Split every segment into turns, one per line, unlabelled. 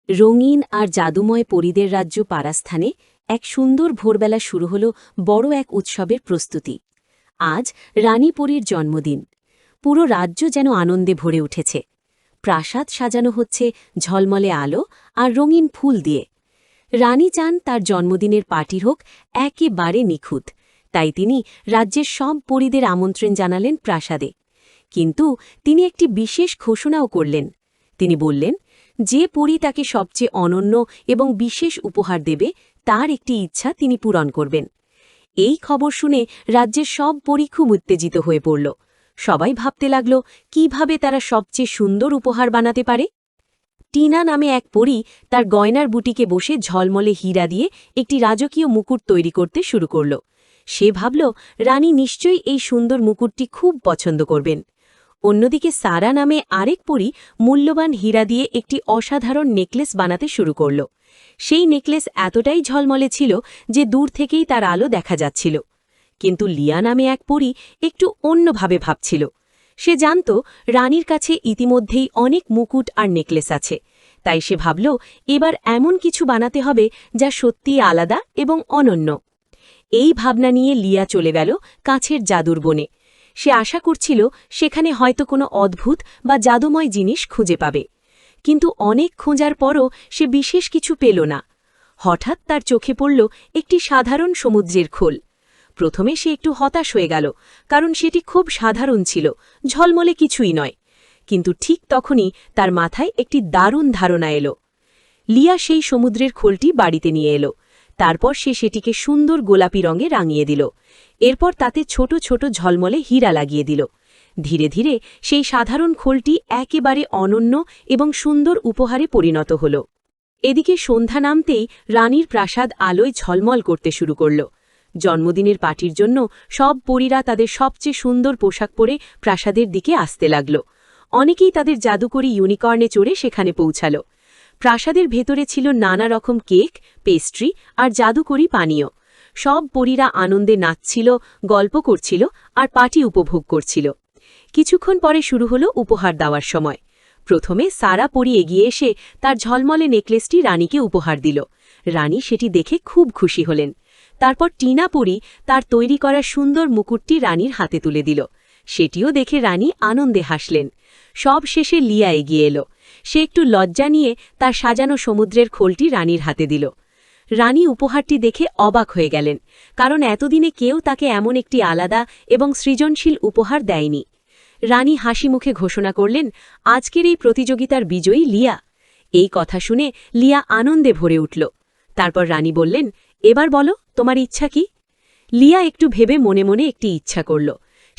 রঙিন আর জাদুময় পরীদের রাজ্য পারাস্থানে এক সুন্দর ভোরবেলা শুরু হল বড় এক উৎসবের প্রস্তুতি। আজ রানী পরীর জন্মদিন। পুরো রাজ্য যেন আনন্দে ভরে উঠেছে। প্রাসাদ সাজানো হচ্ছে ঝলমলে আলো আর রঙিন ফুল দিয়ে। রানী চান তার জন্মদিনের পার্টি হোক একেবারে নিখুঁত, তাই তিনি রাজ্যের সব পরীদের আমন্ত্রণ জানালেন প্রাসাদে। কিন্তু তিনি একটি বিশেষ ঘোষণাও করলেন। তিনি বললেন, যে পরী তাকে সবচেয়ে অনন্য এবং বিশেষ উপহার দেবে তার একটি ইচ্ছা তিনি পূরণ করবেন। এই খবর শুনে রাজ্যের সব পরী খুব উত্তেজিত হয়ে পড়ল। সবাই ভাবতে লাগল কিভাবে তারা সবচেয়ে সুন্দর উপহার বানাতে পারে। টিনা নামে এক পরী তার গয়নার বুটিকে বসে ঝলমলে হীরা দিয়ে একটি রাজকীয় মুকুট তৈরি করতে শুরু করল। সে ভাবল রানী নিশ্চয়ই এই সুন্দর মুকুটটি খুব পছন্দ করবেন। অন্যদিকে সারা নামে আরেক পরী মূল্যবান হীরা দিয়ে একটি অসাধারণ নেকলেস বানাতে শুরু করল। সেই নেকলেস এতটাই ঝলমলে ছিল যে দূর থেকেই তার আলো দেখা যাচ্ছিল। কিন্তু লিয়া নামে এক পরী একটু অন্যভাবে ভাবছিল। সে জানত রানীর কাছে ইতিমধ্যেই অনেক মুকুট আর নেকলেস আছে, তাই সে ভাবল এবার এমন কিছু বানাতে হবে যা সত্যিই আলাদা এবং অনন্য। এই ভাবনা নিয়ে লিয়া চলে গেল কাছের জাদুর বনে। সে আশা করছিল সেখানে হয়তো কোনো অদ্ভুত বা জাদুময় জিনিস খুঁজে পাবে, কিন্তু অনেক খোঁজার পরও সে বিশেষ কিছু পেল না। হঠাৎ তার চোখে পড়ল একটি সাধারণ সমুদ্রের খোল। প্রথমে সে একটু হতাশ হয়ে গেল, কারণ সেটি খুব সাধারণ ছিল, ঝলমলে কিছুই নয়। কিন্তু ঠিক তখনই তার মাথায় একটি দারুণ ধারণা এলো। লিয়া সেই সমুদ্রের খোলটি বাড়িতে নিয়ে এলো। তারপর সে সেটিকে সুন্দর গোলাপি রঙে রাঙিয়ে দিল। এরপর তাতে ছোট ছোট ঝলমলে হীরা লাগিয়ে দিল। ধীরে ধীরে সেই সাধারণ খোলটি একেবারে অনন্য এবং সুন্দর উপহারে পরিণত হল। এদিকে সন্ধ্যা নামতেই রানীর প্রাসাদ আলোয় ঝলমল করতে শুরু করল। জন্মদিনের পার্টির জন্য সব পরীরা তাদের সবচেয়ে সুন্দর পোশাক পরে প্রাসাদের দিকে আসতে লাগল। অনেকেই তাদের জাদুকরী ইউনিকর্নে চড়ে সেখানে পৌঁছাল। প্রাসাদের ভেতরে ছিল নানা রকম কেক, পেস্ট্রি আর জাদুকরী পানীয়। সব পরীরা আনন্দে নাচছিল, গল্প করছিল আর পার্টি উপভোগ করছিল। কিছুক্ষণ পরে শুরু হলো উপহার দেওয়ার সময়। প্রথমে সারা পরী এগিয়ে এসে তার ঝলমলে নেকলেসটি রানীকে উপহার দিল। রানী সেটি দেখে খুব খুশি হলেন। তারপর টিনা পরী তার তৈরি করা সুন্দর মুকুটটি রানীর হাতে তুলে দিল। সেটিও দেখে রানী আনন্দে হাসলেন। সব শেষে লিয়া এগিয়ে এলো। সে একটু লজ্জা নিয়ে তার সাজানো সমুদ্রের খোলটি রানীর হাতে দিল। রানী উপহারটি দেখে অবাক হয়ে গেলেন, কারণ এতদিনে কেউ তাকে এমন একটি আলাদা এবং সৃজনশীল উপহার দেয়নি। রানী হাসি মুখে ঘোষণা করলেন, আজকের এই প্রতিযোগিতার বিজয়ী লিয়া। এই কথা শুনে লিয়া আনন্দে ভরে উঠল। তারপর রানী বললেন, এবার বলো তোমার ইচ্ছা কি? লিয়া একটু ভেবে মনে মনে একটি ইচ্ছা করল।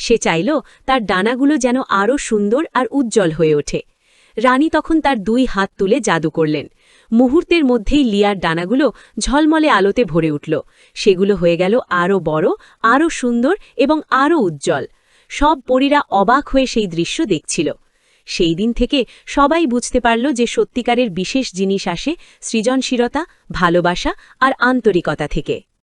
সে চাইল তার ডানাগুলো যেন আরও সুন্দর আর উজ্জ্বল হয়ে ওঠে। রানী তখন তার দুই হাত তুলে জাদু করলেন। মুহূর্তের মধ্যেই লিয়ার ডানাগুলো ঝলমলে আলোতে ভরে উঠল। সেগুলো হয়ে গেল আরও বড়, আরও সুন্দর এবং আরও উজ্জ্বল। সব পরীরা অবাক হয়ে সেই দৃশ্য দেখছিল। সেই দিন থেকে সবাই বুঝতে পারল যে সত্যিকারের বিশেষ জিনিস আসে সৃজনশীলতা, ভালোবাসা আর আন্তরিকতা থেকে।